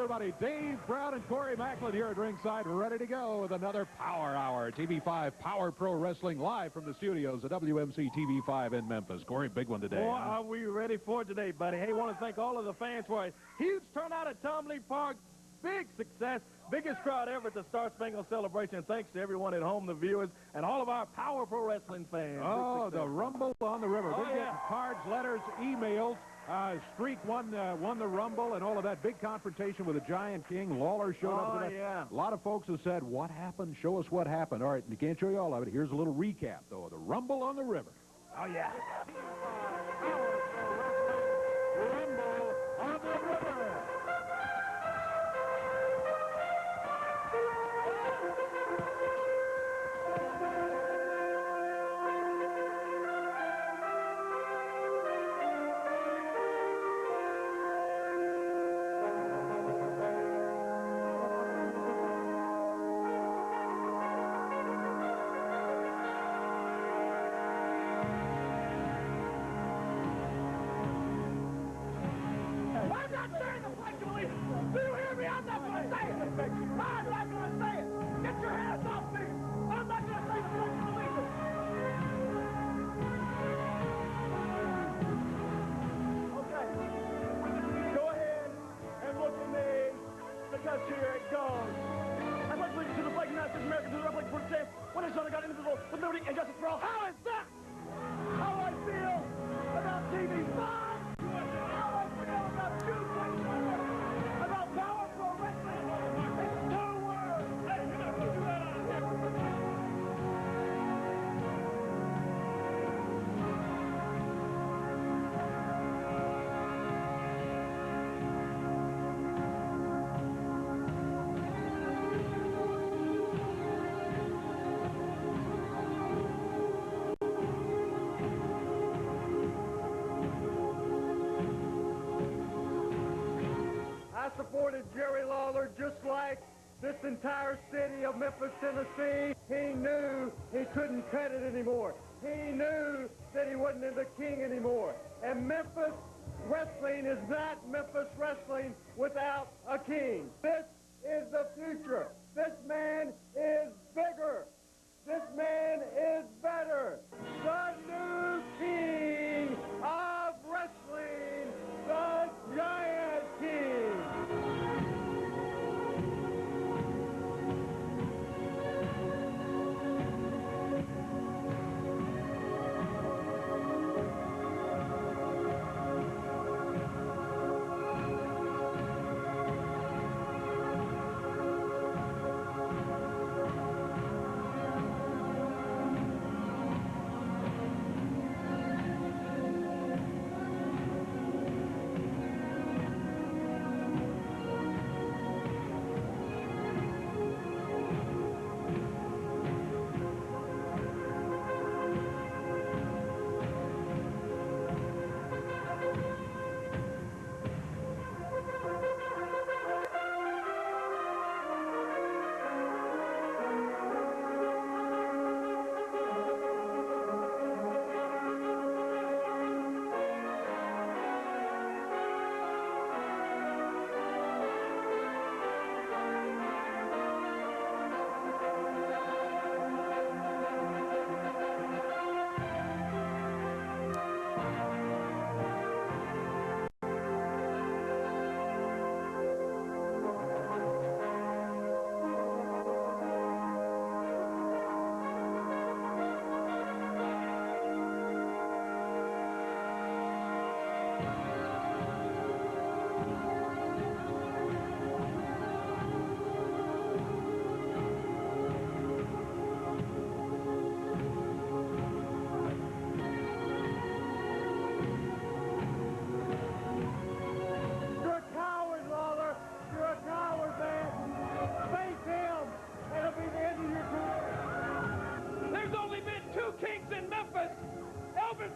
everybody. Dave Brown and Corey Macklin here at ringside, ready to go with another Power Hour. TV5 Power Pro Wrestling live from the studios of WMC TV5 in Memphis. Corey, big one today. Boy, are we ready for it today, buddy. Hey, want to thank all of the fans for a huge turnout at Tom Lee Park. Big success. Biggest crowd ever at the Star Spangled Celebration. Thanks to everyone at home, the viewers, and all of our Power Pro Wrestling fans. Oh, the Rumble on the River. We're getting cards, letters, emails. Streak won the Rumble and all of that. Big confrontation with the Giant King. Lawler showed up. Yeah. A lot of folks have said, what happened? Show us what happened. All right, we can't show you all of it. Here's a little recap, though, of the Rumble on the River. Oh, yeah. Rumble on the River. Here it goes. I'd like to lead you to the flag United States American to the Republic for the when it's got indivisible with liberty and justice for all. How is that? How I feel about TV5? How I feel about you, about Power Pro Wrestling? It's 2 words. Hey, you're not going to do that on supported Jerry Lawler just like this entire city of Memphis, Tennessee. He knew he couldn't cut it anymore. He knew that he wasn't the king anymore. And Memphis wrestling is not Memphis wrestling without a king. This is the future. This man is bigger. This man is better. The new king of wrestling, the Giant King.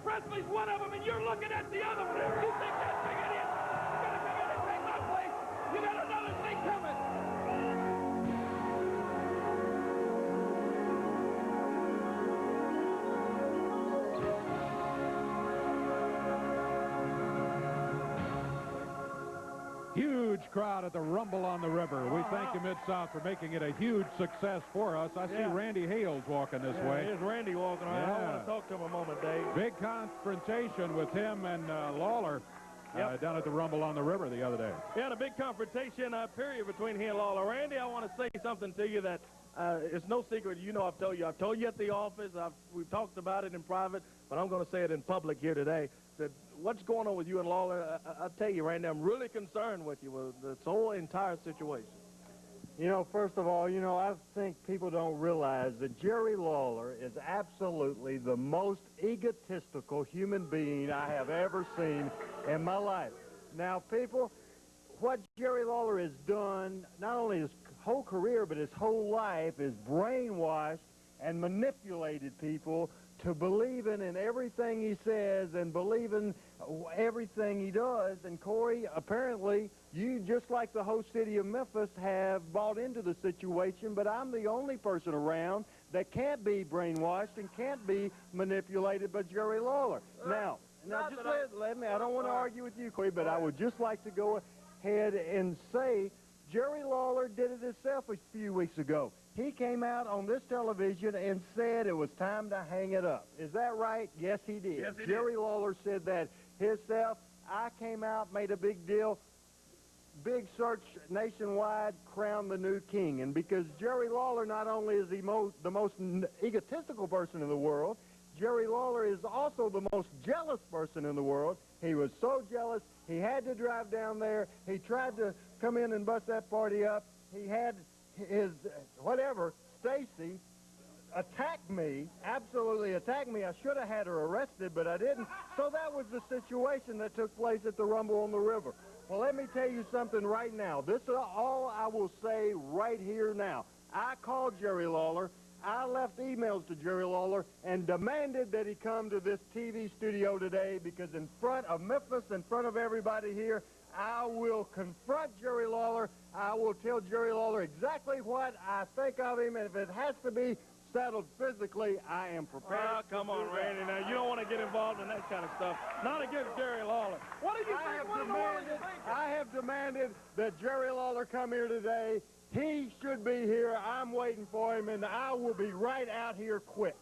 Presley's one of them, and you're looking at the other one. You think that big idiot is going to come in and take my place? You got another thing coming. Huge huge crowd at the Rumble on the River. We thank you, Mid-South, for making it a huge success for us. I see Randy Hales walking this way. Here's Randy walking around. I want to talk to him a moment, Dave. Big confrontation with him and Lawler down at the Rumble on the River the other day. Yeah, a big confrontation period between he and Lawler. Randy, I want to say something to you that it's no secret. You know, I've told you at the office. We've talked about it in private, but I'm going to say it in public here today. That what's going on with you and Lawler, I'll tell you, Randy, I'm really concerned with you with this whole entire situation. You know, first of all, you know, I think people don't realize that Jerry Lawler is absolutely the most egotistical human being I have ever seen in my life. Now, people, what Jerry Lawler has done, not only his whole career, but his whole life, is brainwashed and manipulated people to believe in everything he says and believe in everything he does. And Corey, apparently, you, just like the whole city of Memphis, have bought into the situation, but I'm the only person around that can't be brainwashed and can't be manipulated by Jerry Lawler. Now just let me, I don't want to argue with you, Corey, but I would just like to go ahead and say Jerry Lawler did it himself a few weeks ago. He came out on this television and said it was time to hang it up. Is that right? Yes, he did. Yes, he Jerry did. Lawler said that himself. I came out, made a big deal. Big search nationwide, crowned the new king. And because Jerry Lawler not only is the most egotistical person in the world, Jerry Lawler is also the most jealous person in the world. He was so jealous, he had to drive down there. He tried to come in and bust that party up. He had his, Stacy attacked me, absolutely attacked me. I should have had her arrested, but I didn't. So that was the situation that took place at the Rumble on the River. Well, let me tell you something right now. This is all I will say right here now. I called Jerry Lawler. I left emails to Jerry Lawler and demanded that he come to this TV studio today because in front of Memphis, in front of everybody here, I will confront Jerry Lawler. I will tell Jerry Lawler exactly what I think of him, and if it has to be settled physically, I am prepared. Oh, come on, Randy. Now, you don't want to get involved in that kind of stuff. Not against Jerry Lawler. What did you think? What in the world are you thinking? I have demanded that Jerry Lawler come here today. He should be here. I'm waiting for him, and I will be right out here quick.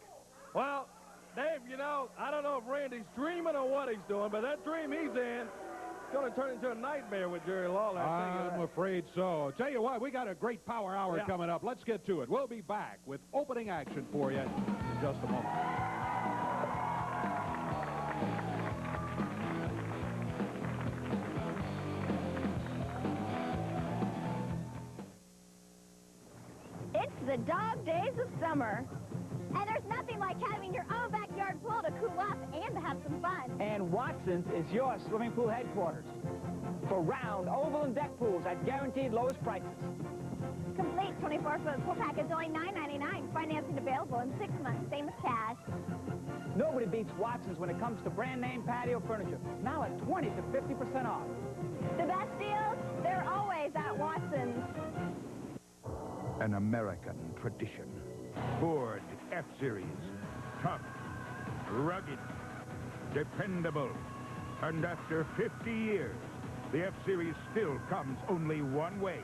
Well, Dave, you know, I don't know if Randy's dreaming or what he's doing, but that dream he's in is going to turn into a nightmare with Jerry Lawler. I'm afraid so. Tell you what, we got a great power hour coming up. Let's get to it. We'll be back with opening action for you in just a moment. It's the dog days of summer. And there's nothing like having your own backyard pool to cool off and to have some fun. And Watson's is your swimming pool headquarters for round, oval, and deck pools at guaranteed lowest prices. Complete 24-foot pool package only $9.99. Financing available in 6 months, same as cash. Nobody beats Watson's when it comes to brand name patio furniture. Now at 20 to 50% off. The best deals, they're always at Watson's. An American tradition. Ford F-Series. Tough, rugged, dependable. And after 50 years, the F-Series still comes only one way.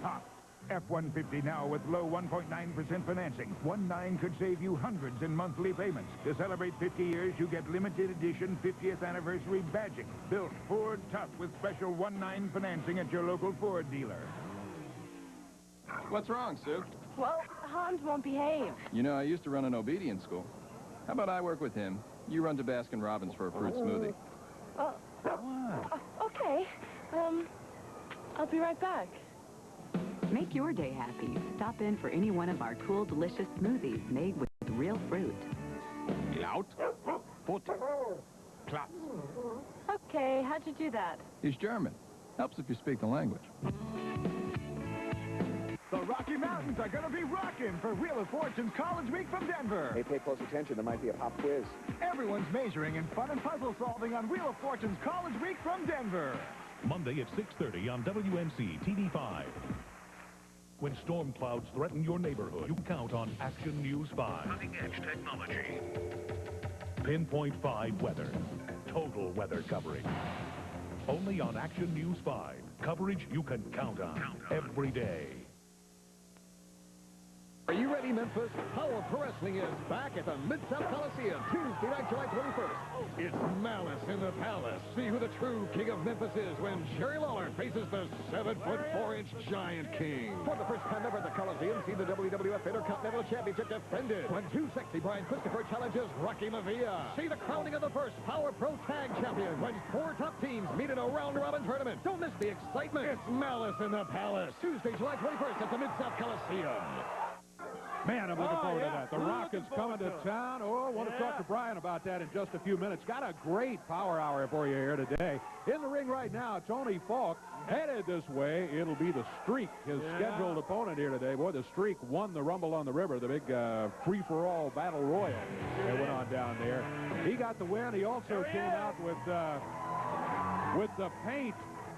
Tough. F-150 now with low 1.9% financing. 1.9 could save you hundreds in monthly payments. To celebrate 50 years, you get limited edition 50th anniversary badging. Built Ford Tough with special 1.9 financing at your local Ford dealer. What's wrong, Sue? Well, Hans won't behave. You know, I used to run an obedience school. How about I work with him? You run to Baskin-Robbins for a fruit smoothie. Okay. I'll be right back. Make your day happy. Stop in for any one of our cool, delicious smoothies made with real fruit. Laut, Put, Platz. Okay, how'd you do that? He's German. Helps if you speak the language. The Rocky Mountains are going to be rocking for Wheel of Fortune's College Week from Denver. Hey, pay close attention. There might be a pop quiz. Everyone's majoring in fun and puzzle solving on Wheel of Fortune's College Week from Denver. Monday at 6:30 on WMC TV5. When storm clouds threaten your neighborhood, you count on Action News 5. Cutting-edge technology. Pinpoint 5 weather. Total weather coverage. Only on Action News 5. Coverage you can count on every day. Are you ready, Memphis? Power Pro Wrestling is back at the Mid-South Coliseum, Tuesday night, July 21st. It's Malice in the Palace. See who the true king of Memphis is when Jerry Lawler faces the 7'4" giant king. For the first time ever at the Coliseum, see the WWF Intercontinental Championship defended when Too Sexy Brian Christopher challenges Rocky Maivia. See the crowning of the first Power Pro Tag Champion when 4 top teams meet in a round-robin tournament. Don't miss the excitement. It's Malice in the Palace, Tuesday, July 21st at the Mid-South Coliseum. Man, I'm looking forward to that. The Rock is coming to town. Oh, I want to talk to Brian about that in just a few minutes. Got a great power hour for you here today. In the ring right now, Tony Falk headed this way. It'll be the Streak, his scheduled opponent here today. Boy, the Streak won the Rumble on the River, the big free-for-all battle royal that went on down there. He got the win. He also came out with the paint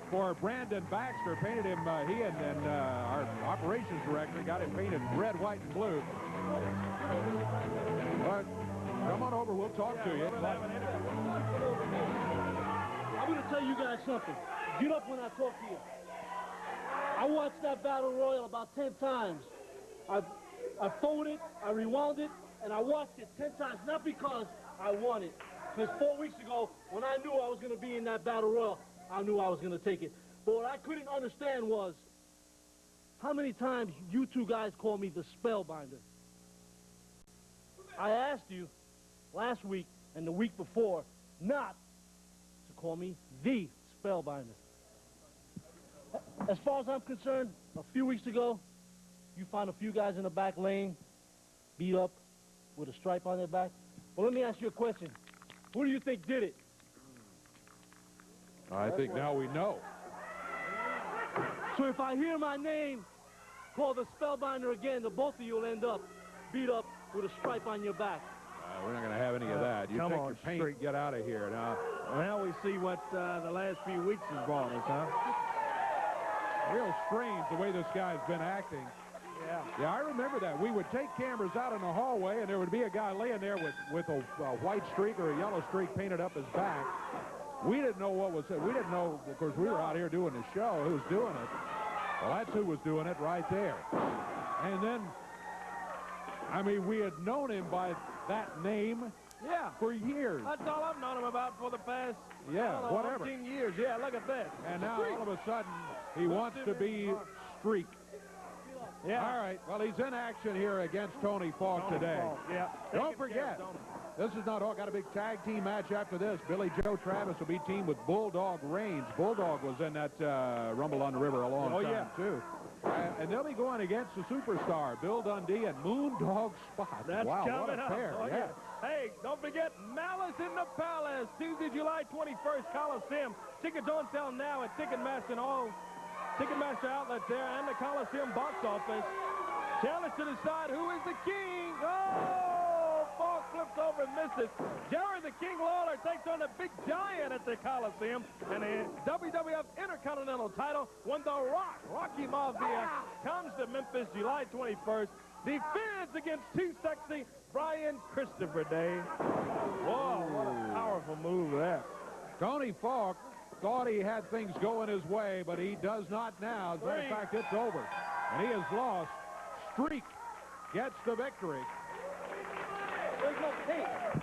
for Brandon Baxter. Painted him, he and our operations director got him painted red, white, and blue. But come on over, we'll talk to you. I'm going to tell you guys something. Get up when I talk to you. I watched that battle royal about 10 times. I phoned it, I rewound it, and I watched it 10 times, not because I won it. Because 4 weeks ago, when I knew I was going to be in that battle royal, I knew I was going to take it. But what I couldn't understand was how many times you two guys call me the Spellbinder. I asked you last week and the week before not to call me the Spellbinder. As far as I'm concerned, a few weeks ago, you found a few guys in the back lane beat up with a stripe on their back. Well, let me ask you a question. Who do you think did it? I think now we know. So if I hear my name called the Spellbinder again, the both of you will end up beat up with a stripe on your back. We're not going to have any of that. You take your paint and get out of here. Now we see what the last few weeks has brought us, huh? Real strange the way this guy's been acting. Yeah, I remember that. We would take cameras out in the hallway, and there would be a guy laying there with a white streak or a yellow streak painted up his back. We didn't know what was it. We didn't know, of course, we were out here doing the show. Who was doing it? Well, that's who was doing it right there. And then, I mean, we had known him by that name for years. That's all I've known him about for the past, whatever. 15 years. Yeah, look at that. And now, all of a sudden, he wants to be Streak. Yeah. All right. Well, he's in action here against Tony Falk today. Yeah. Don't forget, this is not all. Got a big tag team match after this. Billy Joe Travis will be teamed with Bulldog Reigns. Bulldog was in that Rumble on the River a long time, too. And they'll be going against the superstar, Bill Dundee and Moondog Spot. That's wow, coming what a up. pair. Yeah. Hey, don't forget Malice in the Palace, Tuesday, July 21st, Coliseum. Tickets on sale now at Ticketmaster and all Ticketmaster outlets there and the Coliseum box office. Challenge to decide who is the king. Oh, Falk flips over and misses. Jerry the King Lawler takes on the big giant at the Coliseum. And the WWF Intercontinental title when The Rock, Rocky Maivia, comes to Memphis July 21st. Defends against Too Sexy Brian Christopher Day. Whoa, what a powerful move there. Tony Falk thought he had things going his way, but he does not now. As a matter of fact, it's over. And he has lost. Streak gets the victory.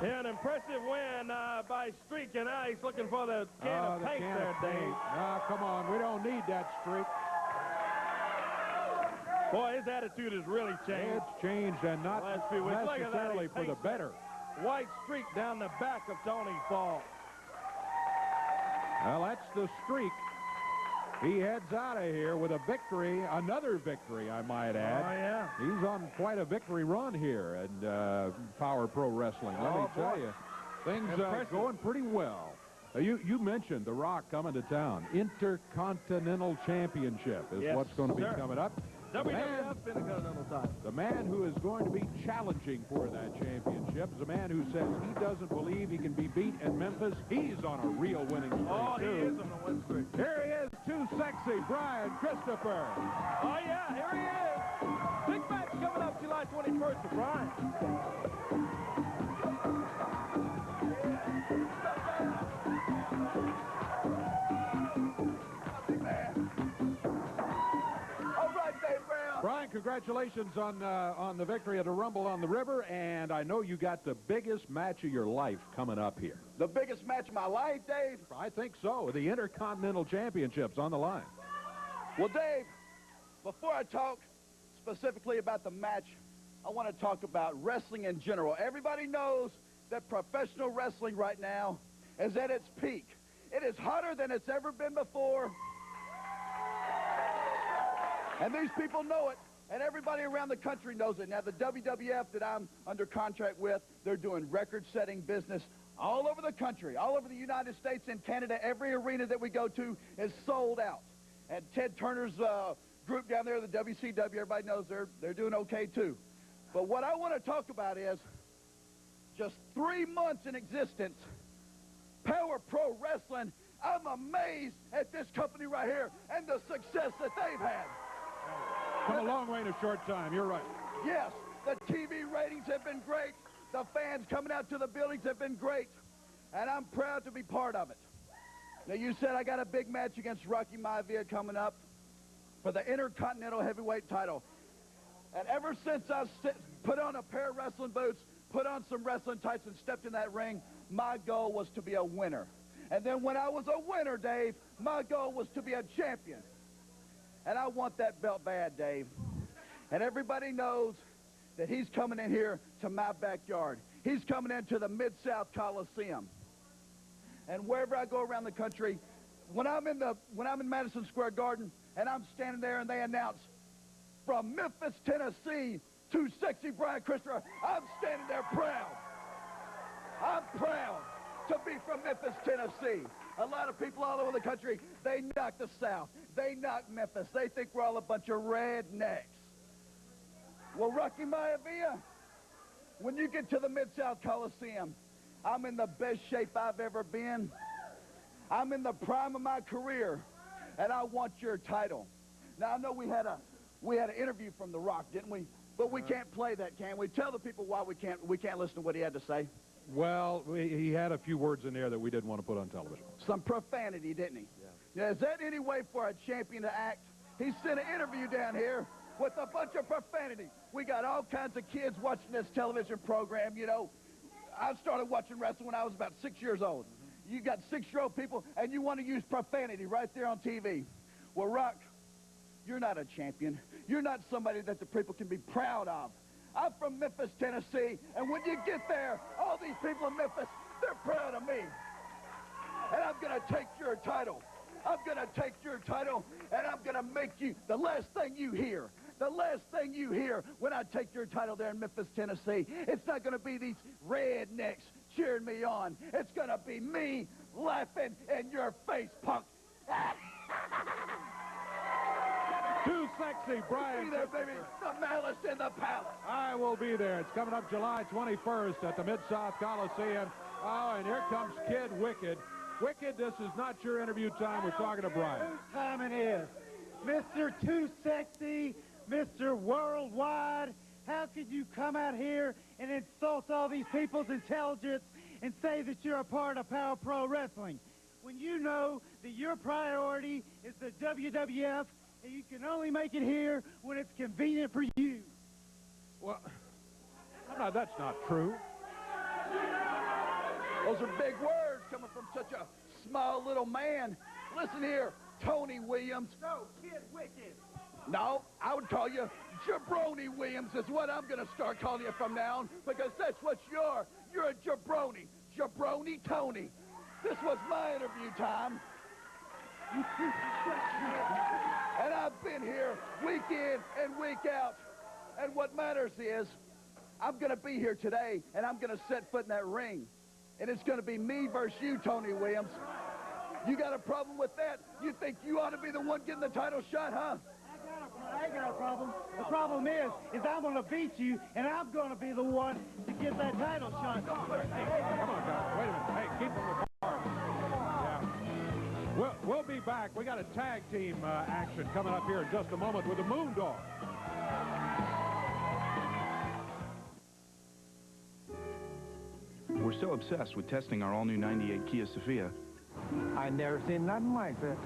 Yeah, an impressive win by Streak, and now he's looking for the can of paint there, Dave. Come on, we don't need that Streak. Boy, his attitude has really changed. It's changed, and not necessarily for the better. White streak down the back of Tony Falk. Well, that's the Streak. He heads out of here with a victory, another victory, I might add. Oh, yeah. He's on quite a victory run here at Power Pro Wrestling. Let me tell you, things going pretty well. You mentioned The Rock coming to town. Intercontinental Championship is what's going to be coming up. WWF Intercontinental title. The man who is going to be challenging for that championship is a man who says he doesn't believe he can be beat in Memphis. He's on a real winning streak, he is on a win streak. Here he is, Too Sexy Brian Christopher. Oh, yeah, here he is. Big match coming up July 21st for Brian. congratulations on the victory at the Rumble on the River, and I know you got the biggest match of your life coming up here. The biggest match of my life, Dave? I think so. The Intercontinental Championships on the line. Well, Dave, before I talk specifically about the match, I want to talk about wrestling in general. Everybody knows that professional wrestling right now is at its peak. It is hotter than it's ever been before. And these people know it, and everybody around the country knows it. Now, the WWF that I'm under contract with, they're doing record-setting business all over the country, all over the United States and Canada. Every arena that we go to is sold out. And Ted Turner's group down there, the WCW, everybody knows they're doing okay, too. But what I want to talk about is just 3 months in existence, Power Pro Wrestling. I'm amazed at this company right here and the success that they've had. Come a long way in a short time. You're right. Yes, the TV ratings have been great. The fans coming out to the buildings have been great. And I'm proud to be part of it. Now, you said I got a big match against Rocky Maivia coming up for the Intercontinental Heavyweight title. And ever since I put on a pair of wrestling boots, put on some wrestling tights, and stepped in that ring, my goal was to be a winner. And then when I was a winner, Dave, my goal was to be a champion. And I want that belt bad, Dave. And everybody knows that he's coming in here to my backyard. He's coming into the Mid-South Coliseum. And wherever I go around the country, when I'm in Madison Square Garden and I'm standing there and they announce, from Memphis, Tennessee, to Sexy Brian Christopher, I'm standing there proud. I'm proud to be from Memphis, Tennessee. A lot of people all over the country, they knock the South. They knock Memphis. They think we're all a bunch of rednecks. Well, Rocky Maivia, when you get to the Mid-South Coliseum, I'm in the best shape I've ever been. I'm in the prime of my career, and I want your title. Now, I know we had an interview from The Rock, didn't we? But we can't play that, can we? Tell the people why we can't listen to what he had to say. Well, he had a few words in there that we didn't want to put on television. Some profanity, didn't he? Yeah. Now, is that any way for a champion to act? He sent an interview down here with a bunch of profanity. We got all kinds of kids watching this television program, you know. I started watching wrestling when I was about 6 years old. You got 6-year-old people, and you want to use profanity right there on TV. Well, Rock, you're not a champion. You're not somebody that the people can be proud of. I'm from Memphis, Tennessee, and when you get there, all these people in Memphis, they're proud of me. And I'm going to take your title. I'm going to take your title, and I'm going to make you the last thing you hear. The last thing you hear when I take your title there in Memphis, Tennessee, it's not going to be these rednecks cheering me on. It's going to be me laughing in your face, punk. Too sexy, Brian. Be there, baby. The Malice in the Palace. I will be there. It's coming up July 21st at the Mid-South Coliseum. Oh, and here comes Kid Wikkid. Wikkid, this is not your interview time. We're talking to Brian. Whose time it is? Mr. Too Sexy, Mr. Worldwide, how could you come out here and insult all these people's intelligence and say that you're a part of Power Pro Wrestling when you know that your priority is the WWF and you can only make it here when it's convenient for you? Well, no, that's not true. Those are big words coming from such a small little man. Listen here, Tony Williams. No, Kid Wikkid. No, I would call you Jabroni Williams is what I'm going to start calling you from now on, because that's what you are. You're a jabroni. Jabroni Tony. This was my interview time. And I've been here week in and week out. And what matters is I'm going to be here today, and I'm going to set foot in that ring. And it's going to be me versus you, Tony Williams. You got a problem with that? You think you ought to be the one getting the title shot, huh? I ain't got a problem. The problem is I'm going to beat you, and I'm going to be the one to get that title shot. Hey, come on, guys. Wait a minute. Hey, keep them apart. Yeah. We'll be back. We got a tag team action coming up here in just a moment with the Moondog. We're so obsessed with testing our all-new 98 Kia Sophia I never seen nothing like that.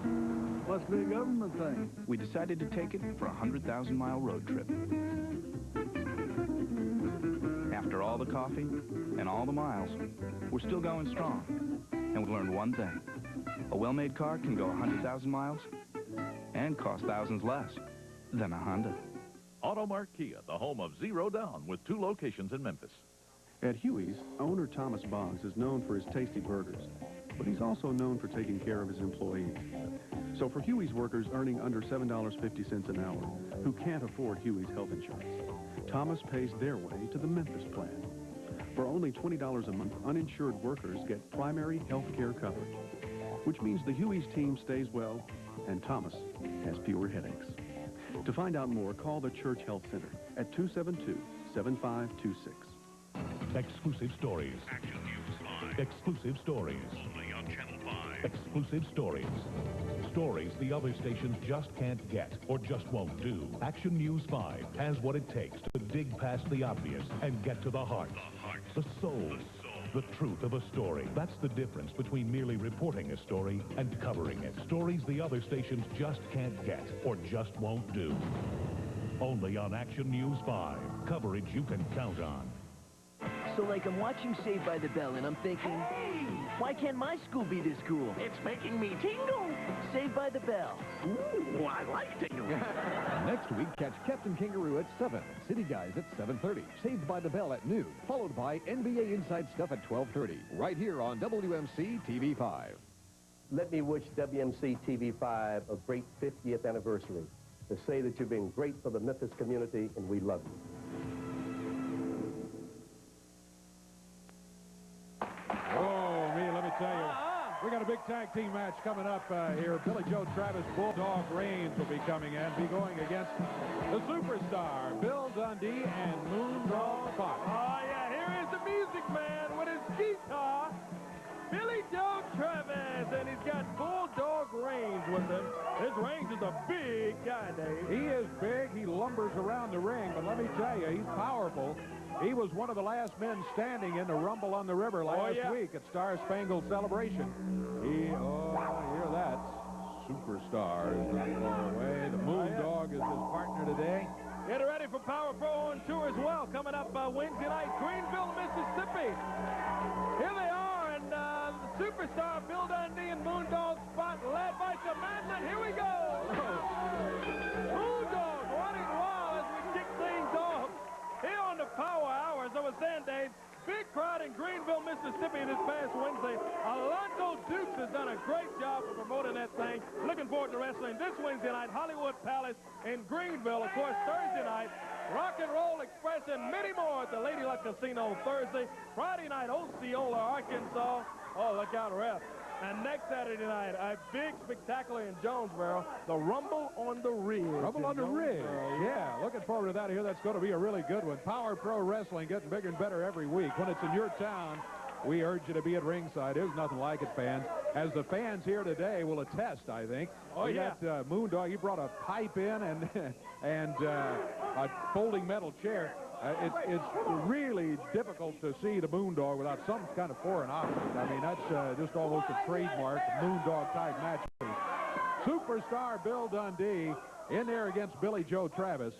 Must be a government thing. We decided to take it for a 100,000-mile road trip. After all the coffee and all the miles, we're still going strong. And we learned one thing. A well-made car can go 100,000 miles and cost thousands less than a Honda. Automart Kia, the home of zero down, with 2 locations in Memphis. At Huey's, owner Thomas Boggs is known for his tasty burgers, but he's also known for taking care of his employees. So for Huey's workers earning under $7.50 an hour, who can't afford Huey's health insurance, Thomas pays their way to the Memphis plan. For only $20 a month, uninsured workers get primary health care coverage, which means the Huey's team stays well and Thomas has fewer headaches. To find out more, call the Church Health Center at 272-7526. Exclusive stories. Action News 5. Exclusive stories. Only on Channel 5. Exclusive stories. Stories the other stations just can't get or just won't do. Action News 5 has what it takes to dig past the obvious and get to the heart. The soul. The truth of a story. That's the difference between merely reporting a story and covering it. Stories the other stations just can't get or just won't do. Only on Action News 5. Coverage you can count on. So, like, I'm watching Saved by the Bell, and I'm thinking, hey, why can't my school be this cool? It's making me tingle. Saved by the Bell. Ooh, I like tingling. Next week, catch Captain Kangaroo at 7, City Guys at 7:30, Saved by the Bell at noon, followed by NBA Inside Stuff at 12:30, right here on WMC TV5. Let me wish WMC TV5 a great 50th anniversary, to say that you've been great for the Memphis community, and we love you. Oh, me, let me tell you, we got a big tag team match coming up here. Billy Joe Travis, Bulldog Reigns will be coming in, be going against the superstar, Bill Dundee and Moondog Falk. Oh, yeah, here is the music man with his guitar, Billy Joe Travis, and he's got Bulldog Reigns with him. This Reigns is a big guy, Dave. He is big. He lumbers around the ring, but let me tell you, he's powerful. He was one of the last men standing in the Rumble on the River last week at Star Spangled Celebration. Hear that. Superstar is not far away. The Moondog is his partner today. Get ready for Power Pro on tour as well. Coming up Wednesday night, Greenville, Mississippi. Here they are, and the superstar Bill Dundee and Moondog spot led by Commandant. Here we go. Moondog running wild as we kick things off. Here on the Power Hour, as I was saying, Dave, big crowd in Greenville, Mississippi this past Wednesday. Alonzo Dukes has done a great job of promoting that thing. Looking forward to wrestling this Wednesday night, Hollywood Palace in Greenville. Of course, Thursday night, Rock and Roll Express and many more at the Lady Luck Casino Thursday. Friday night, Osceola, Arkansas. Oh, look out, ref. And next Saturday night, a big spectacular in Jonesboro, the Rumble on the Ridge. Rumble on the Ridge. Yeah, looking forward to that. I hear that's going to be a really good one. Power Pro Wrestling getting bigger and better every week. When it's in your town, we urge you to be at ringside. There's nothing like it, fans. As the fans here today will attest, I think. Oh, yeah. Got Moondog. He brought a pipe in and a folding metal chair. It's really difficult to see the Moondog without some kind of foreign object. I mean, that's just almost a trademark Moondog-type match. Superstar Bill Dundee in there against Billy Joe Travis.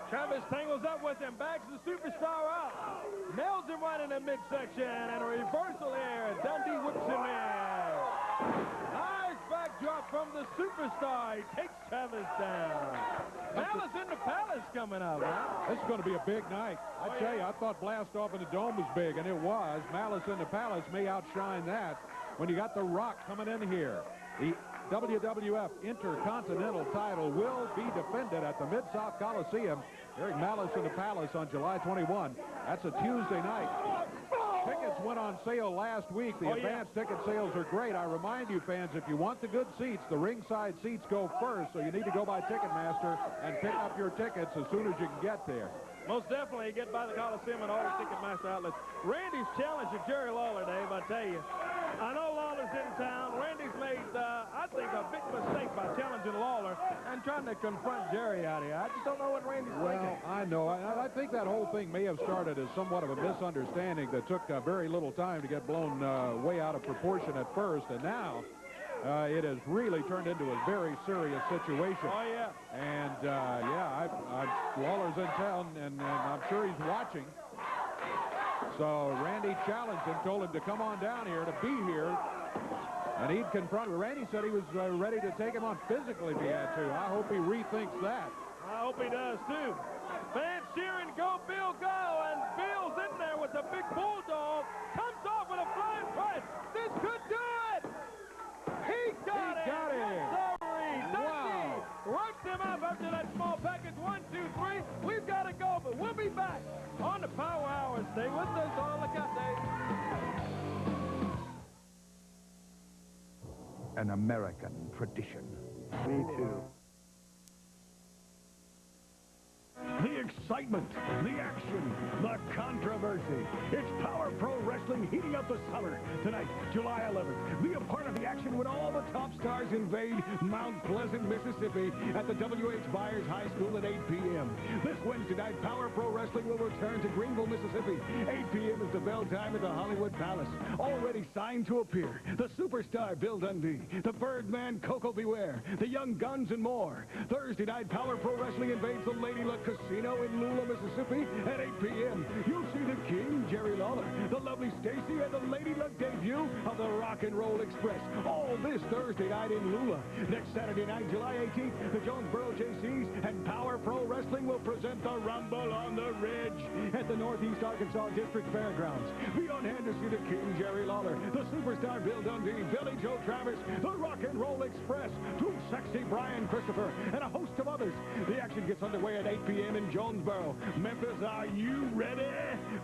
Travis tangles up with him, backs the superstar out, nails him right in the midsection, and a reversal here. Dundee whips him in. Nice backdrop from the superstar. He takes Travis down. Malice in the Palace coming up, huh? This is going to be a big night. I tell you, I thought Blast Off in the Dome was big, and it was. Malice in the Palace may outshine that when you got The Rock coming in here. The WWF Intercontinental title will be defended at the Mid-South Coliseum during Malice in the Palace on July 21. That's a Tuesday night. Tickets went on sale last week. The advanced ticket sales are great. I remind you, fans, if you want the good seats, the ringside seats go first, so you need to go by Ticketmaster and pick up your tickets as soon as you can get there. Most definitely get by the Coliseum and all the Ticketmaster outlets. Randy's challenge to Jerry Lawler, Dave, I tell you. I know Lawler Randy's in town. Randy's made, I think, a big mistake by challenging Lawler and trying to confront Jerry out here. I just don't know what Randy's thinking. Well, I know. I think that whole thing may have started as somewhat of a misunderstanding that took very little time to get blown way out of proportion at first, and now it has really turned into a very serious situation. Oh, yeah. And, yeah, Lawler's in town, and I'm sure he's watching. So Randy challenged him, told him to come on down here, to be here, and he'd confront him. Randy said he was ready to take him on physically if he had to. I hope he rethinks that. I hope he does, too. Fans cheering, go, Bill, go, and Bill's in there with the big Bulldog. Comes off with a flying punch. This could do it. He got it. Wow. Works him up after that small package. 1, 2, 3. We've got to go, but we'll be back on the Power Hour. Stay with us all the day. An American tradition. Me too. The excitement, the action, the controversy. It's Power Pro Wrestling heating up the summer. Tonight, July 11th, be a part of the action when all the top stars invade Mount Pleasant, Mississippi at the W.H. Byers High School at 8 p.m. This Wednesday night, Power Pro Wrestling will return to Greenville, Mississippi. 8 p.m. is the bell time at the Hollywood Palace. Already signed to appear, the superstar Bill Dundee, the Birdman Koko Ware, the Young Guns, and more. Thursday night, Power Pro Wrestling invades the Lady Luck Casino in Lula, Mississippi at 8 p.m. You'll see the King, Jerry Lawler, the lovely Stacy, and the Lady Luck debut of the Rock and Roll Express. All this Thursday night in Lula. Next Saturday night, July 18th, the Jonesboro JCs and Power Pro Wrestling will present the Rumble on the Ridge at the Northeast Arkansas District Fairgrounds. Be on hand to see the King, Jerry Lawler, the superstar Bill Dundee, Billy Joe Travis, the Rock and Roll Express, Too Sexy Brian Christopher, and a host of others. The action gets underway at 8 p.m. in Jonesboro. Memphis, are you ready?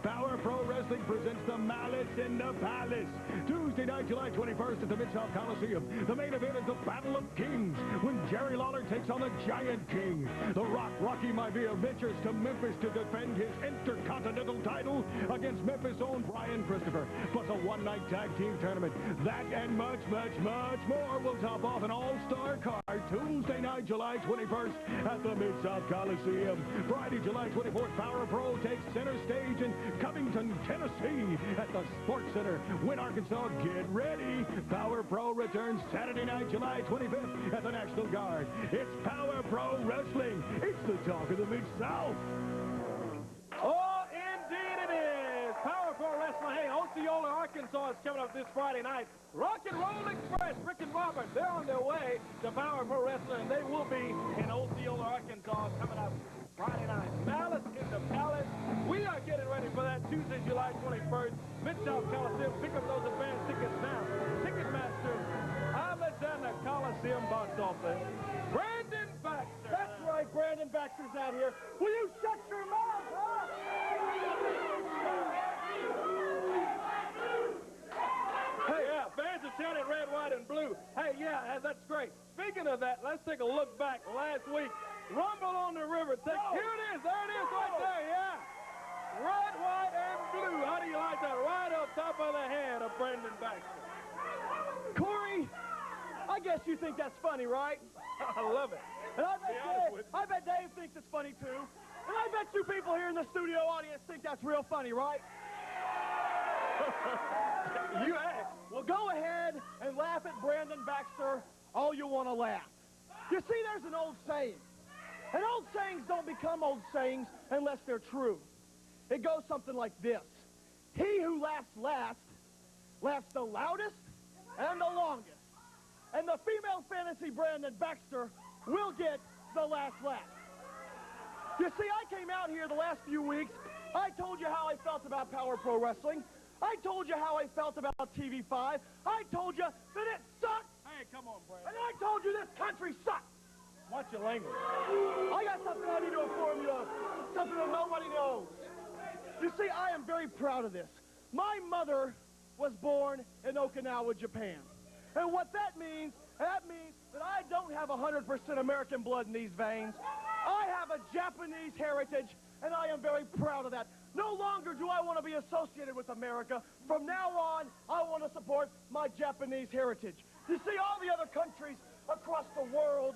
Power Pro Wrestling presents the Malice in the Palace. Tuesday night, July 21st at the Mid-South Coliseum. The main event is the Battle of Kings when Jerry Lawler takes on the Giant King. The Rock, Rocky Maivia, ventures to Memphis to defend his Intercontinental title against Memphis' own Brian Christopher, plus a one-night tag team tournament. That and much, much, much more will top off an all-star card Tuesday night, July 21st at the Mid-South Coliseum. Friday, July 24th, Power Pro takes center stage in Covington, Tennessee at the Sports Center. Win, Arkansas, get ready. Power Pro returns Saturday night, July 25th at the National Guard. It's Power Pro Wrestling. It's the talk of the Mid-South. Oh, indeed it is. Power Pro Wrestling. Hey, Osceola, Arkansas is coming up this Friday night. Rock and Roll Express, Rick and Robert, they're on their way to Power Pro Wrestling. They will be in Osceola, Arkansas coming up Friday night. Malice in the Palace. We are getting ready for that Tuesday, July 21st. Mid-South Coliseum. Pick up those advance tickets now. Ticketmaster, Alexander Coliseum box office. Brandon Baxter. That's right, Brandon Baxter's out here. Will you shut your mouth, huh? Hey, yeah, fans are chanting red, white, and blue. Hey, yeah, that's great. Speaking of that, let's take a look back last week. Rumble on the River. Here it is. There it is right there, yeah. Red, white, and blue. How do you like that? Right up top of the head of Brandon Baxter. Corey, I guess you think that's funny, right? I love it. And I bet Dave thinks it's funny, too. And I bet you people here in the studio audience think that's real funny, right? You asked. Well, go ahead and laugh at Brandon Baxter all you want to laugh. You see, there's an old saying. And old sayings don't become old sayings unless they're true. It goes something like this. He who laughs last, laughs the loudest and the longest. And the female fantasy Brandon Baxter will get the last laugh. You see, I came out here the last few weeks. I told you how I felt about Power Pro Wrestling. I told you how I felt about TV5. I told you that it sucked. Hey, come on, Brandon. And I told you this country sucked. Watch your language. I got something I need to inform you of. Something that nobody knows. You see, I am very proud of this. My mother was born in Okinawa, Japan. And what that means that I don't have 100% American blood in these veins. I have a Japanese heritage, and I am very proud of that. No longer do I want to be associated with America. From now on, I want to support my Japanese heritage. You see, all the other countries across the world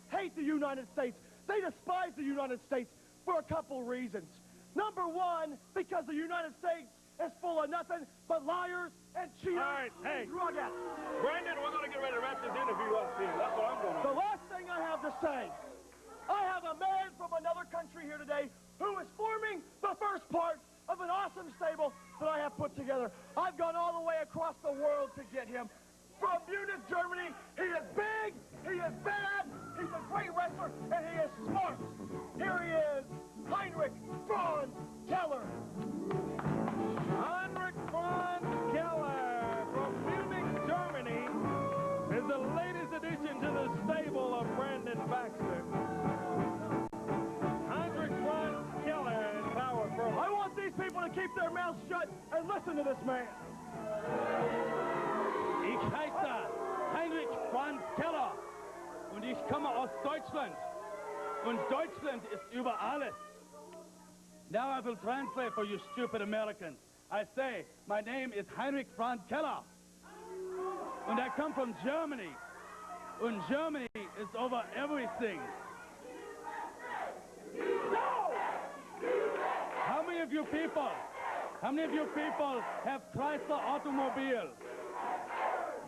hate the United States. They despise the United States for a couple reasons. Number one, because the United States is full of nothing but liars and cheaters. All right, hey. and drug addicts. Brandon, we're going to get ready to wrap this interview up here. That's what I'm going to do. The last thing I have to say, I have a man from another country here today who is forming the first part of an awesome stable that I have put together. I've gone all the way across the world to get him. From Munich, Germany, he is big, he is bad, he's a great wrestler, and he is smart. Here he is, Heinreich Franz Keller. Heinrich Franz Keller from Munich, Germany is the latest addition to the stable of Brandon Baxter. Heinrich Franz Keller in Power Pro. I want these people to keep their mouths shut and listen to this man. Ich heiße Heinrich Franz Keller und ich komme aus Deutschland. Und Deutschland ist über alles. Now I will translate for you stupid Americans. I say, my name is Heinrich Franz Keller. And I come from Germany. And Germany is over everything. How many of you people have Chrysler Automobile?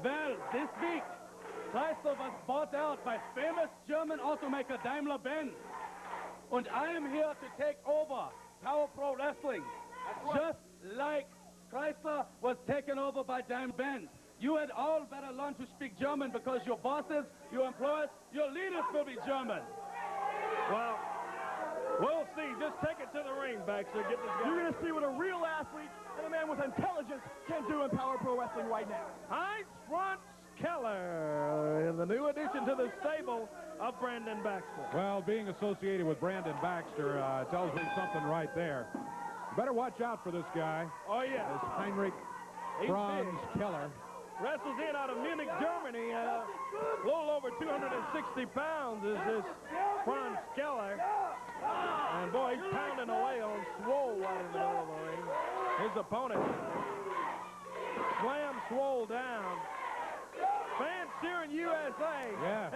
Well, this week, Chrysler was bought out by famous German automaker Daimler-Benz. And I am here to take over Power Pro Wrestling. Just like Chrysler was taken over by Daimler-Benz. You had all better learn to speak German because your bosses, your employers, your leaders will be German. Well, we'll see. Just take it to the ring, Baxter. Get this guy. You're going to see what a real athlete and a man with intelligence can do in Power Pro Wrestling right now. Heinz Franz Keller is the new addition to the stable of Brandon Baxter. Well, being associated with Brandon Baxter tells me something right there. Better watch out for this guy. Oh, yeah. This Heinrich Franz Keller. Wrestles in out of Munich, Germany. A little over 260 pounds is this Franz Keller. And, boy, he's pounding away on Swole right in the middle of the ring. His opponent slams Swole down. Fans cheering USA. Yeah.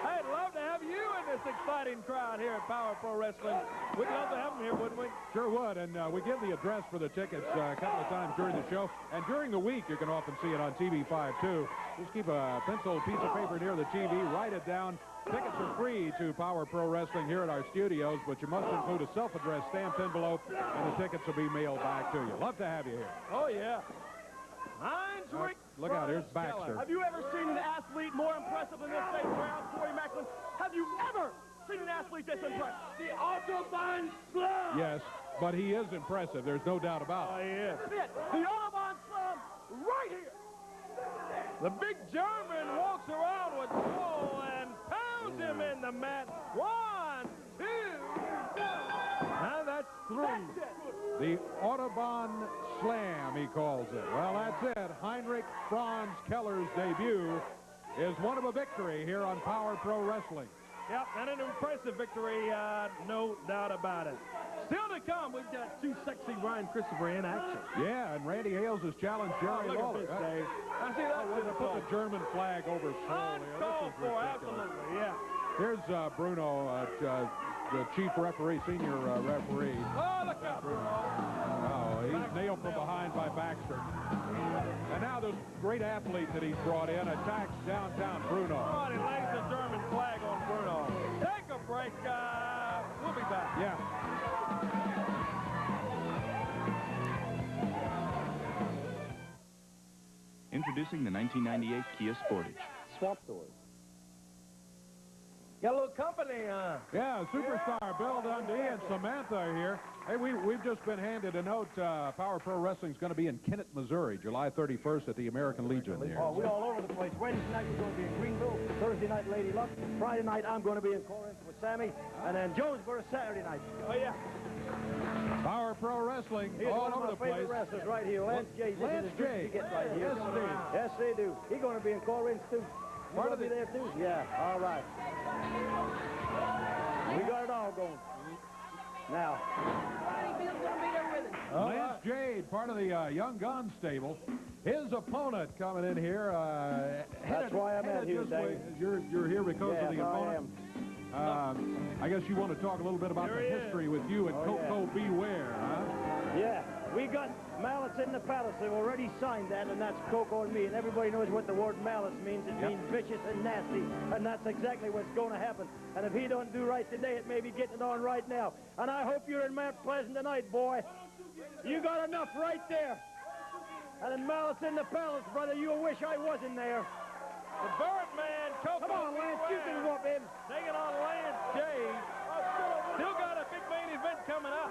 I'd love to have you in this exciting crowd here at Power Pro Wrestling. We'd love to have him here, wouldn't we? Sure would, and we give the address for the tickets a couple of times during the show. And during the week, you can often see it on TV5, too. Just keep a pencil, piece of paper near the TV, write it down. Tickets are free to Power Pro Wrestling here at our studios, but you must include a self-addressed stamped envelope, and the tickets will be mailed back to you. Love to have you here. Oh, yeah. Heinrich Look out, here's Baxter. Have you ever seen an athlete more impressive than this big crowd, Corey Macklin? Have you ever seen an athlete this impressive? The Autobahn Slam! Yes, but he is impressive. There's no doubt about it. Oh, he is. This is it. The Autobahn Slam right here. The big German walks around with Swole and pounds him in the mat. 1, 2, and that's 3. That's it. The Autobahn Slam, he calls it. Well, that's it. Heinrich Franz Keller's debut is one of a victory here on Power Pro Wrestling. Yep, and an impressive victory, no doubt about it. Still to come, we've got 2 sexy Brian Christopher in action. Yeah, and Randy Hales has challenged Jerry Look Lawler. at this, Dave. I see that. Put the German flag over Swole here. Uncalled This is for, ridiculous. absolutely, yeah. Here's Bruno, the chief referee, senior referee. Oh, look out, Bruno. Oh, he's nailed from behind by Baxter. And now this great athlete that he's brought in attacks downtown Bruno. Oh, and he lays the German flag on Bruno. Take a break. We'll be back. Yeah. Introducing the 1998 Kia Sportage. Swamp doors. Got a little company, Yeah, superstar Bill Dundee and Samantha are here. Hey, we've just been handed a note. Power Pro Wrestling's going to be in Kennett, Missouri, July 31st at the American Legion there. Oh, we're all over the place. Wednesday night we're going to be in Greenville. Thursday night, Lady Luck. Friday night I'm going to be in Corinth with Sammy. And then Jonesboro Saturday night. Oh, yeah. Power Pro Wrestling He's all one of over my the place. favorite wrestlers right here. Lance Jade. Lance Jade. Gets right here. Yes, Steve. Yes, they do. He's going to be in Corinth, too. You Part going of to be there, too? Yeah, all right. We got it all going. Now. Bill's going to be there Lance Jade, part of the Young Gun stable. His opponent coming in here. That's why I'm at here today. You're here because of the opponent? I am. I guess you want to talk a little bit about the history with you and Koko Beware, huh? Yeah, we got malice in the palace. They've already signed that, and that's Koko and me. And everybody knows what the word malice means. It means vicious and nasty, and that's exactly what's going to happen. And if he don't do right today, it may be getting it on right now. And I hope you're in Mount Pleasant tonight, boy. You got enough right there. And in malice in the palace, brother, you'll wish I wasn't there. The Birdman, Koko. Come on, Lance, you can whoop him. Taking on Lance Jade. Still got a big main event coming up.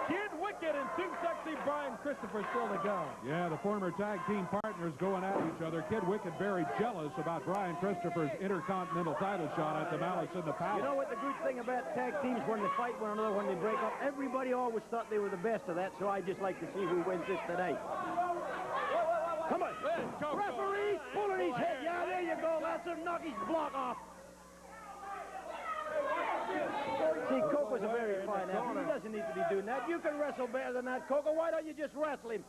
Kid Wikkid and Too Sexy Brian Christopher still to go. Yeah, the former tag team partners going at each other. Kid Wikkid very jealous about Brian Christopher's Intercontinental title shot at the Malice in the Palace. You know what the good thing about tag teams when they fight one another, when they break up? Everybody always thought they were the best of that, so I just like to see who wins this today. Come on. Referee, pulling his head. Yeah, there you go. That's him. Knock his block off. See, Koko's a very fine athlete. He doesn't need to be doing that. You can wrestle better than that, Koko. Why don't you just wrestle him?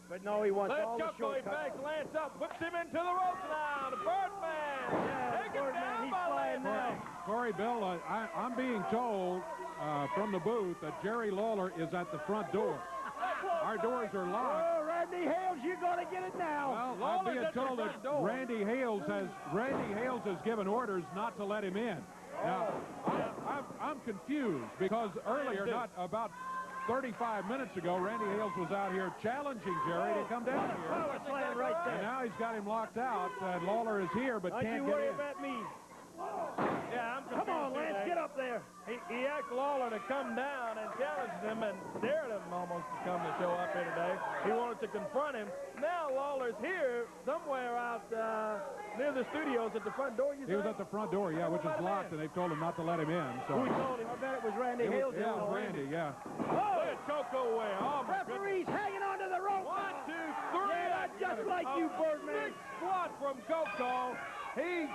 But no, he wants all the shortcuts. Backs Lance up, whips him into the ropes now. The Birdman. Yeah, the Birdman, he's flying now. Corey, Bill, I'm being told from the booth that Jerry Lawler is at the front door. Our doors are locked. Oh, Randy Hales, you're going to get it now. Well, I'm being told that Randy Hales has given orders not to let him in. Now, I'm confused because earlier, not about 35 minutes ago, Randy Hales was out here challenging Jerry to come down here. Power slam right there. And now he's got him locked out. Lawler is here, but can't get in. Don't you worry about me. Yeah, I'm Come on, Lance, get up there. He asked Lawler to come down and challenged him and dared him almost to come to show up here today. He wanted to confront him. Now Lawler's here somewhere out near the studios at the front door, you He was at the front door, yeah, which is locked, and they've told him not to let him in. So. Who told him? I bet it was Randy Hales. Yeah, it was Randy, yeah. Oh, look at Koko Ware. Oh, my Referee's hanging onto the rope. 1, 2, 3. Yeah, just like you, Birdman. Big squat from Koko. He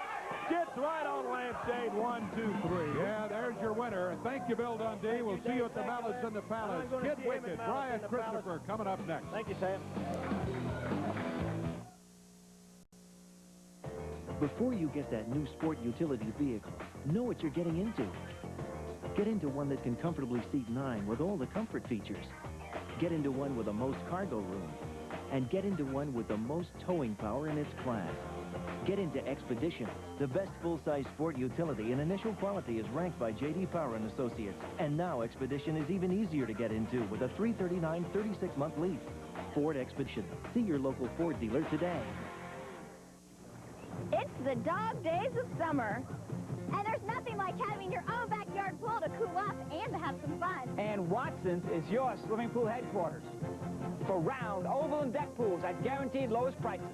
gets right on Lance Jade. 1, 2, 3. Yeah, there's your winner. Thank you, Bill Dundee. We'll see you at the Malice in the Palace. Kid Wikkid, Brian Christopher coming up next. Thank you, Sam. Before you get that new sport utility vehicle, know what you're getting into. Get into one that can comfortably seat 9 with all the comfort features. Get into one with the most cargo room. And get into one with the most towing power in its class. Get into Expedition. The best full-size sport utility in initial quality is ranked by J.D. Power and Associates. And now Expedition is even easier to get into with a $339 36-month lease. Ford Expedition. See your local Ford dealer today. It's the dog days of summer. And there's nothing like having your own backyard pool to cool off and to have some fun. And Watson's is your swimming pool headquarters for round, oval, and deck pools at guaranteed lowest prices.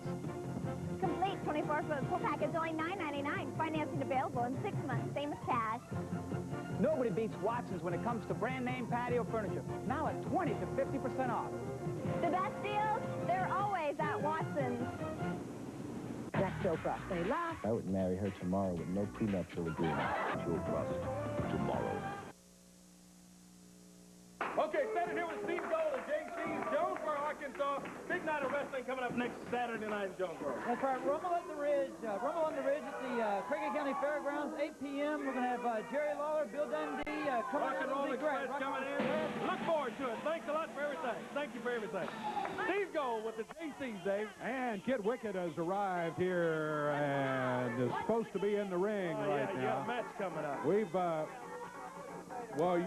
Complete 24-foot pool package, only $9.99. Financing available in 6 months, same as cash. Nobody beats Watson's when it comes to brand name patio furniture. Now at 20 to 50% off. The best deals, they're always at Watson's. That's so frustrating. I would marry her tomorrow with no prenuptial agreement. She'll trust tomorrow. Okay, standing here with Steve Gold and JC's Jonesboro, Arkansas. Big night of wrestling coming up next Saturday night in Jonesboro. That's right. Rumble on the Ridge at the Craighead County Fairgrounds, 8 p.m. We're going to have Jerry Lawler, Bill Dundee coming Rock and Roll Express coming in. Look forward to it. Thanks a lot for everything. Thank you for everything. Steve Gold with the JC's, Dave. And Kid Wikkid has arrived here and is supposed to be in the ring right now. You got a match coming up. We've, well,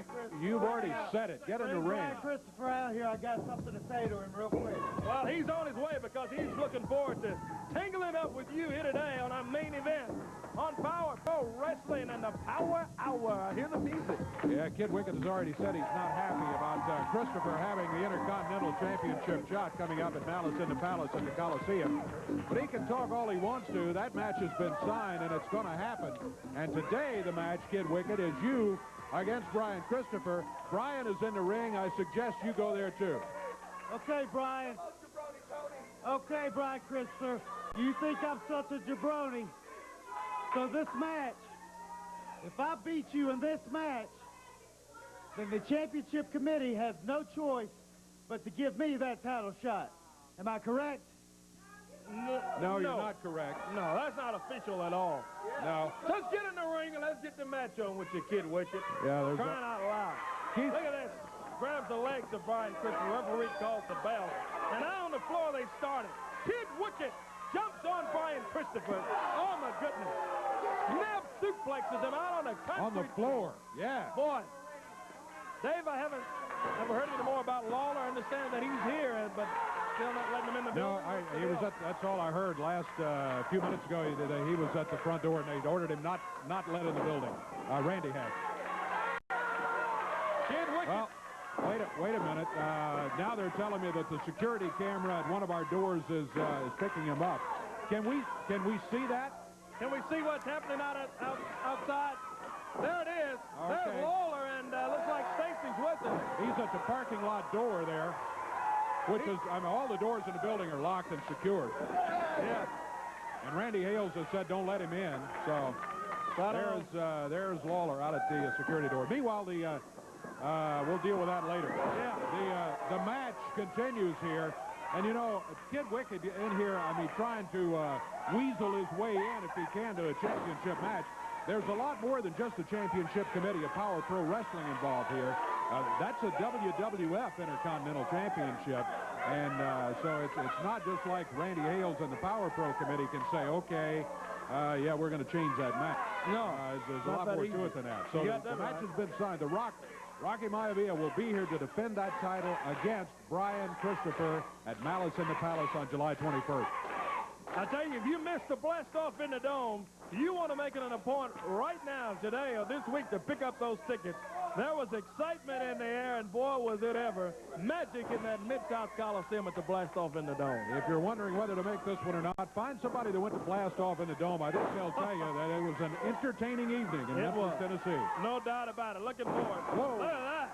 you've already said it. Get in the ring. Christopher out here. I got something to say to him real quick. Well, he's on his way because he's looking forward to tangling up with you here today on our main event on Power Pro Wrestling and the Power Hour. I hear the music. Yeah, Kid Wikkid has already said he's not happy about Christopher having the Intercontinental Championship shot coming up at Malice in the Palace in the Coliseum. But he can talk all he wants to. That match has been signed, and it's going to happen. And today, the match, Kid Wikkid, is you against Brian Christopher. Brian is in the ring. I suggest you go there, too. Okay, Brian. Okay, Brian Christopher. You think I'm such a jabroni. So this match, if I beat you in this match, then the championship committee has no choice but to give me that title shot. Am I correct? No, you're not correct. No, that's not official at all. No. Let's get in the ring and let's get the match on with your Kid Wikkid. Yeah, there's Crying out loud. Keith. Look at this. Grabs the legs of Brian Christopher. Referee calls the bell. And out on the floor they started. Kid Wikkid jumps on Brian Christopher. Oh, my goodness. Snap suplexes him out on the concrete. On the floor, yeah. Boy. Dave, I haven't ever heard any more about Lawler. I understand that he's here, but still not letting him in the building. No, he was that's all I heard last few minutes ago. He was at the front door, and they ordered him not let in the building. Randy had. Kid Wikkid. Well, wait a minute. Now they're telling me that the security camera at one of our doors is picking him up. Can we see that? Can we see what's happening outside? There it is. Okay. There's Lawler, and looks like Stacy's with him. He's at the parking lot door there, which is, I mean, all the doors in the building are locked and secured. Yeah. And Randy Hales has said don't let him in. So there's Lawler out at the security door. Meanwhile, we'll deal with that later. Yeah. The match continues here. And, you know, Kid Wikkid in here, I mean, trying to weasel his way in, if he can, to a championship match. There's a lot more than just the championship committee of Power Pro Wrestling involved here. That's a WWF Intercontinental Championship. And so it's not just like Randy Hales and the Power Pro committee can say, okay, yeah, we're going to change that match. No. There's a lot more to it than that. So the match has been signed. Rocky Maivia will be here to defend that title against Brian Christopher at Malice in the Palace on July 21st. I tell you, if you missed the blast off in the Dome, you want to make it an appointment right now, today or this week, to pick up those tickets. There was excitement in the air, and boy, was it ever magic in that Mid-South Coliseum at the blast off in the Dome. If you're wondering whether to make this one or not, find somebody that went to blast off in the Dome. I think they'll tell you that it was an entertaining evening in Memphis, Tennessee. No doubt about it. Looking forward. Whoa. Look at that.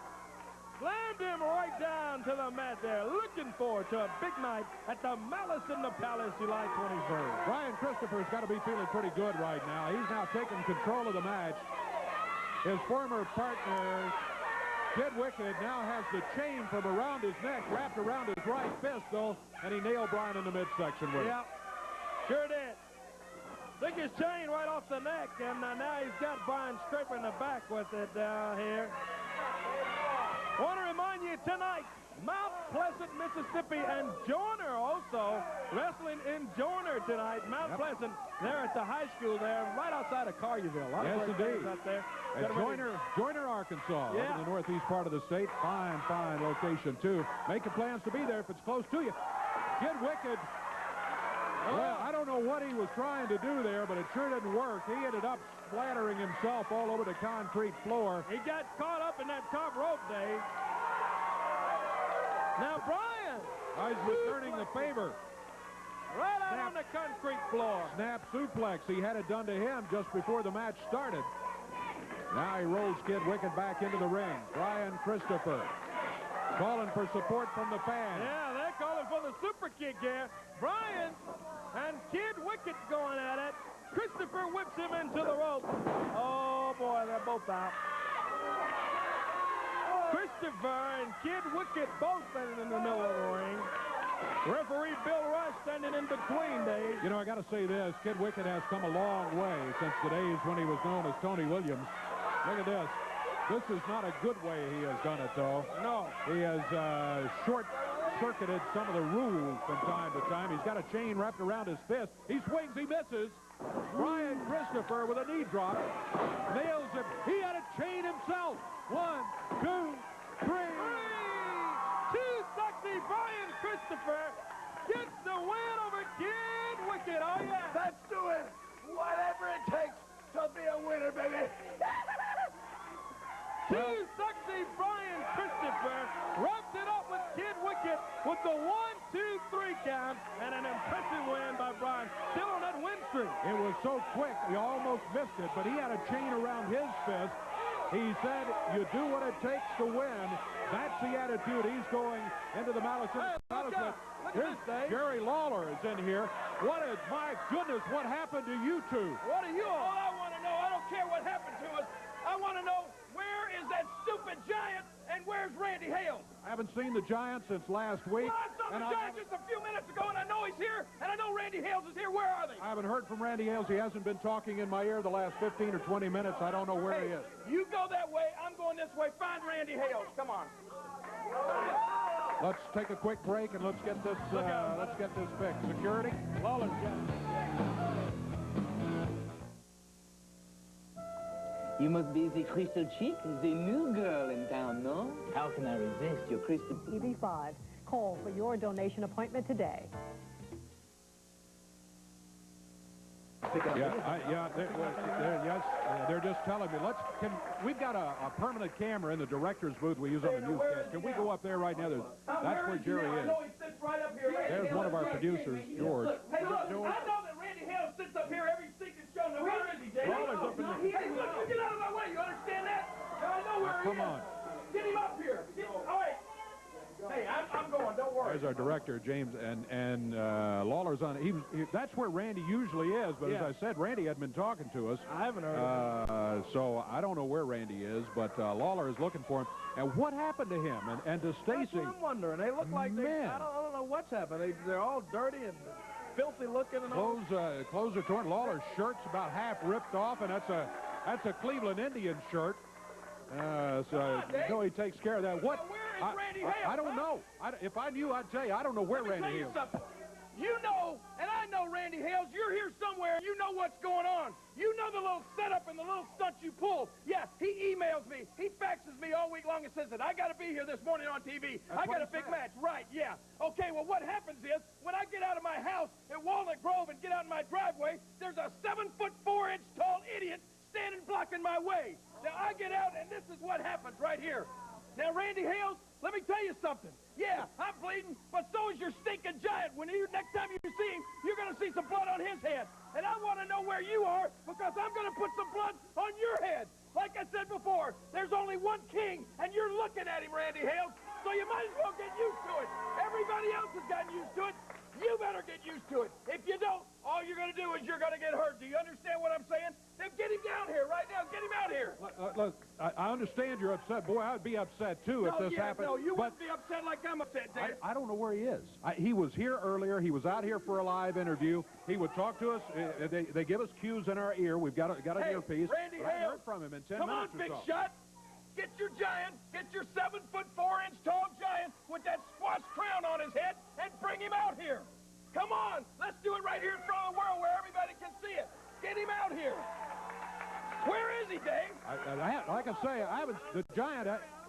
Slammed him right down to the mat there. Looking forward to a big night at the Malice in the Palace, July 21st. Brian Christopher's got to be feeling pretty good right now. He's now taking control of the match. His former partner, Kid Wikkid, now has the chain from around his neck wrapped around his right fist, though, and he nailed Brian in the midsection with it. Yep, sure did. Took his chain right off the neck, and now he's got Brian scraping the back with it down here. I want to remind you tonight, Mount Pleasant, Mississippi, and Joyner also wrestling in Joyner tonight. Mount Pleasant, they're at the high school there, right outside of Collierville. Yes, indeed. Out there. At Joyner, Arkansas, yeah, up in the northeast part of the state. Fine location, too. Make your plans to be there if it's close to you. Kid Wikkid, well, I don't know what he was trying to do there, but it sure didn't work. He ended up splattering himself all over the concrete floor. He got caught up in that top rope, Dave. Now, Brian. He's returning the favor. Right out on the concrete floor. Snap suplex. He had it done to him just before the match started. Now he rolls Kid Wikkid back into the ring. Brian Christopher calling for support from the fans. Yeah, they're calling for the super kick here. Brian and Kid Wikkid going at it. Christopher whips him into the rope. Oh, boy, they're both out. Christopher and Kid Wikkid both standing in the middle of the ring. Referee Bill Rush standing in between, Dave. You know, I got to say this. Kid Wikkid has come a long way since the days when he was known as Tony Williams. Look at this. This is not a good way he has done it, though. No. He has short-circuited some of the rules from time to time. He's got a chain wrapped around his fist. He swings, he misses. Brian Christopher with a knee drop. Nails him. He had a chain himself. 1, 2, 3. 2 sexy Brian Christopher gets the win over Kid Wikkid. Oh, yeah. Let's do it. Whatever it takes to be a winner, baby. 2 sexy Brian Christopher wrapped it up with Kid Wikkid with the 1, 2, 3 count, and an impressive win by Brian. Still on that win streak. It was so quick, he almost missed it, but he had a chain around his fist. He said, you do what it takes to win. That's the attitude he's going into the Malice. Hey, look at this, Dave. Jerry Lawler is in here. My goodness, what happened to you two? What are you all? All I want to know, I don't care what happened to us. I want to know, where is that stupid giant, and where's Randy Hales? I haven't seen the Giant since last week. Well, I saw the Giant just a few minutes ago, and I know he's here, and I know Randy Hales is here. Where are they? I haven't heard from Randy Hales. He hasn't been talking in my ear the last 15 or 20 minutes. I don't know where he is. You go that way. I'm going this way. Find Randy Hales. Come on. Let's take a quick break and let's get this fixed. Security? Lawler's got it. You must be the Crystal Chick, the new girl in town, no? How can I resist your Crystal... TV5. Call for your donation appointment today. They're just telling me. We've got a permanent camera in the director's booth we use on the newscast. Can we go up there right now? That's where Jerry is. There's one of our producers, George. Hey, look, I know that Randy Hales sits up here every second show. Now, where is he, Jade? Lawler's up in the... Hey, look, you get out of my way. You understand that? Now, I know where he is. Come on. Get him up here. All right. Hey, I'm going. Don't worry. There's our director, James, and Lawler's on. That's where Randy usually is, but as I said, Randy hadn't been talking to us. I haven't heard of him. So I don't know where Randy is, but Lawler is looking for him. And what happened to him and to Stacy? That's what I'm wondering. They look like I don't know what's happened. They're all dirty and filthy looking and all. Clothes are torn. Lawler's shirt's about half ripped off, and that's a Cleveland Indians shirt. So he takes care of that. What? Where is Randy Hales? I don't know. If I knew, I'd tell you. I don't know where Randy Hales is. You know, and I know Randy Hales. You're here somewhere, and you know what's going on. You know the little setup and the little stunt you pull. Yeah, he emails me. He faxes me all week long and says that I got to be here this morning on TV. I got a big match. Right, yeah. Okay, well, what happens is when I get out of my house at Walnut Grove and get out in my driveway, there's a 7'4" tall idiot standing blocking my way. Now, I get out, and this is what happens right here. Now, Randy Hales, let me tell you something. Yeah, I'm bleeding, but so is your stinking giant. Next time you see him, you're going to see some blood on his head. And I want to know where you are, because I'm going to put some blood on your head. Like I said before, there's only one king, and you're looking at him, Randy Hales, so you might as well get used to it. Everybody else has gotten used to it. You better get used to it. If you don't, all you're going to do is you're going to get hurt. Do you understand what I'm saying? Then get him down here right now. Get him out here. Look, I understand you're upset. Boy, I'd be upset, too, if this happened. No, you wouldn't be upset like I'm upset, Dave. I don't know where he is. He was here earlier. He was out here for a live interview. He would talk to us. They give us cues in our ear. We've got an earpiece. Randy Hales, I haven't heard from him in 10 come minutes on, big or so. shot. Get your giant, get your 7'4" tall giant with that squash crown on his head and bring him out here. Come on, let's do it right here in front of the world where everybody can see it. Get him out here. Where is he, Dave? Like I say,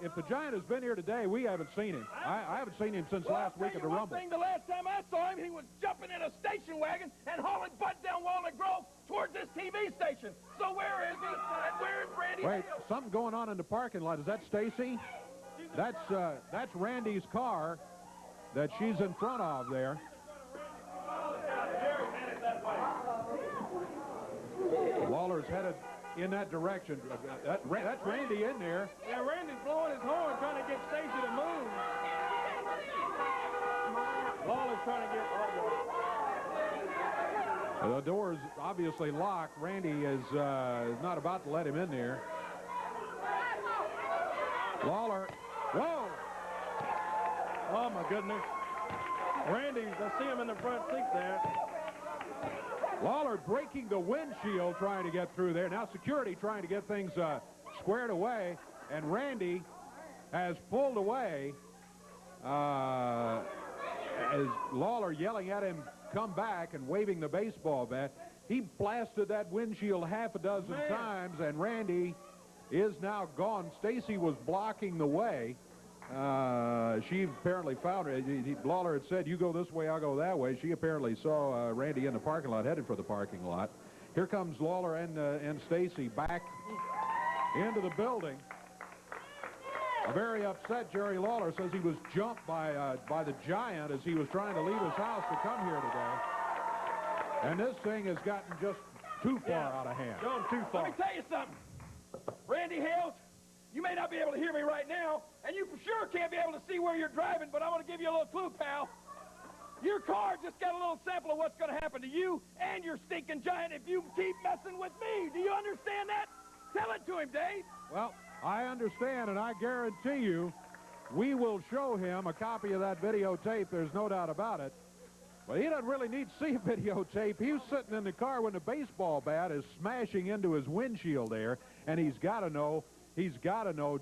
if the Giant has been here today, we haven't seen him. I haven't seen him since last week at the Rumble. The last time I saw him, he was jumping in a station wagon and hauling butt down Walnut Grove towards this TV station. So where is he? And where is Randy Hales? Something going on in the parking lot. Is that Stacy? That's Randy's car that she's in front of there. Lawler's headed in that direction. That's Randy in there. Yeah, Randy's blowing his horn trying to get Stacy to move. Lawler's trying to get... The door's obviously locked. Randy is not about to let him in there. Lawler. Whoa! Oh, my goodness. Randy's, I see him in the front seat there. Lawler breaking the windshield trying to get through there. Now security trying to get things squared away. And Randy has pulled away as Lawler yelling at him, come back, and waving the baseball bat. He blasted that windshield half a dozen times, and Randy is now gone. Stacy was blocking the way. She apparently found her. Lawler had said, you go this way, I'll go that way. She apparently saw Randy in the parking lot, headed for the parking lot. Here comes Lawler and Stacy back into the building. A very upset Jerry Lawler says he was jumped by the Giant as he was trying to leave his house to come here today. And this thing has gotten just too far out of hand. Gone too far. Let me tell you something. Randy Hales, you may not be able to hear me right now, and you for sure can't be able to see where you're driving, but I want to give you a little clue, pal. Your car just got a little sample of what's going to happen to you and your stinking Giant if you keep messing with me. Do you understand that? Tell it to him, Dave. Well, I understand, and I guarantee you, we will show him a copy of that videotape. There's no doubt about it. But he doesn't really need to see a videotape. He was sitting in the car when the baseball bat is smashing into his windshield there, and he's got to know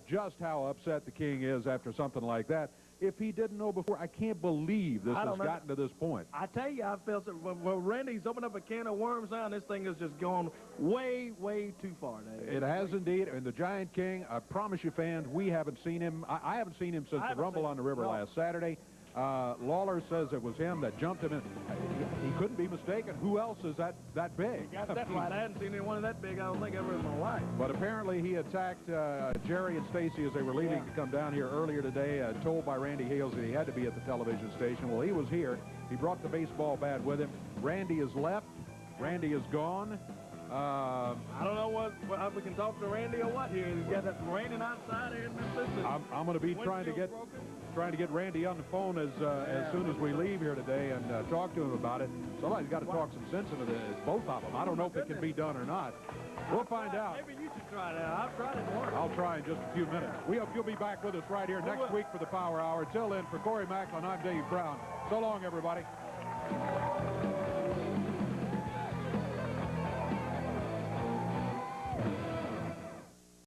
just how upset the king is after something like that. If he didn't know before, I can't believe this has gotten to this point. I tell you, I felt that well, Randy's opened up a can of worms now, and this thing has just gone way, way too far, Dave. It has indeed, and the Giant King, I promise you, fans, we haven't seen him. I haven't seen him since the Rumble on the River last Saturday. Lawler says it was him that jumped him in. He couldn't be mistaken. Who else is that big? You got that right. I hadn't seen anyone that big, I don't think, ever in my life. But apparently he attacked Jerry and Stacy as they were leaving to come down here earlier today, told by Randy Hales that he had to be at the television station. Well, he was here. He brought the baseball bat with him. Randy is left. Randy is gone. I don't know what we can talk to Randy or what here. He's got that raining outside here in Memphis. I'm going to be trying to get Randy on the phone as soon as we leave here today and talk to him about it. Somebody's got to talk some sense into both of them. I don't know if it can be done or not. We'll find out. Maybe you should try that. I've tried it once. I'll try in just a few minutes. We hope you'll be back with us right here next week for the Power Hour. Till then, for Corey Macklin, I'm Dave Brown. So long, everybody.